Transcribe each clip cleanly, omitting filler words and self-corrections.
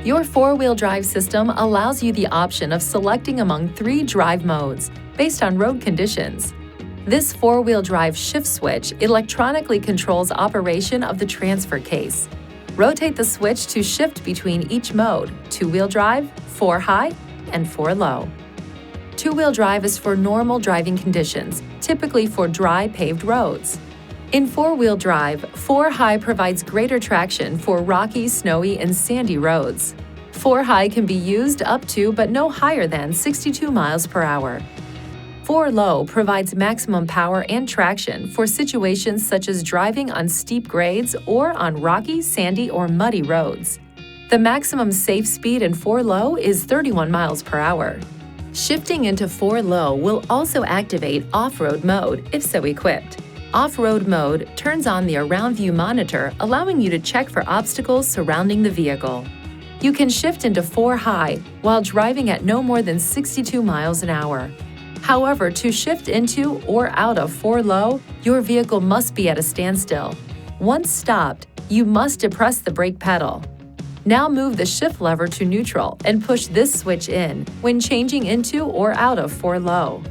Your four-wheel drive system allows you the option of selecting among 3 drive modes based on road conditions. This four-wheel drive shift switch electronically controls operation of the transfer case. Rotate the switch to shift between each mode: 2-wheel drive, 4 high, and 4 low. 2-wheel drive is for normal driving conditions, typically for dry paved roads. In 4-wheel drive, 4 high provides greater traction for rocky, snowy, and sandy roads. 4 high can be used up to but no higher than 62 miles per hour. 4 low provides maximum power and traction for situations such as driving on steep grades or on rocky, sandy, or muddy roads. The maximum safe speed in 4 low is 31 miles per hour. Shifting into 4 low will also activate off-road mode if so equipped. Off-road mode turns on the around view monitor, allowing you to check for obstacles surrounding the vehicle. You can shift into 4 high while driving at no more than 62 miles an hour. However, to shift into or out of 4 low, your vehicle must be at a standstill. Once stopped, you must depress the brake pedal. Now move the shift lever to neutral and push this switch in when changing into or out of 4 low.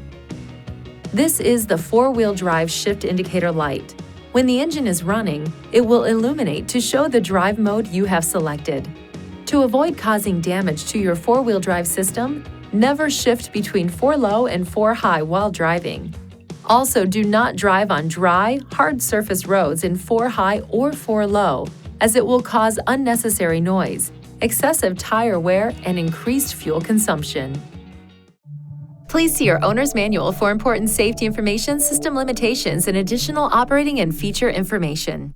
This is the 4-wheel drive shift indicator light. When the engine is running, it will illuminate to show the drive mode you have selected. To avoid causing damage to your 4-wheel drive system, never shift between 4 low and 4 high while driving. Also, do not drive on dry, hard surface roads in 4 high or 4 low, as it will cause unnecessary noise, excessive tire wear, and increased fuel consumption. Please see your owner's manual for important safety information, system limitations, and additional operating and feature information.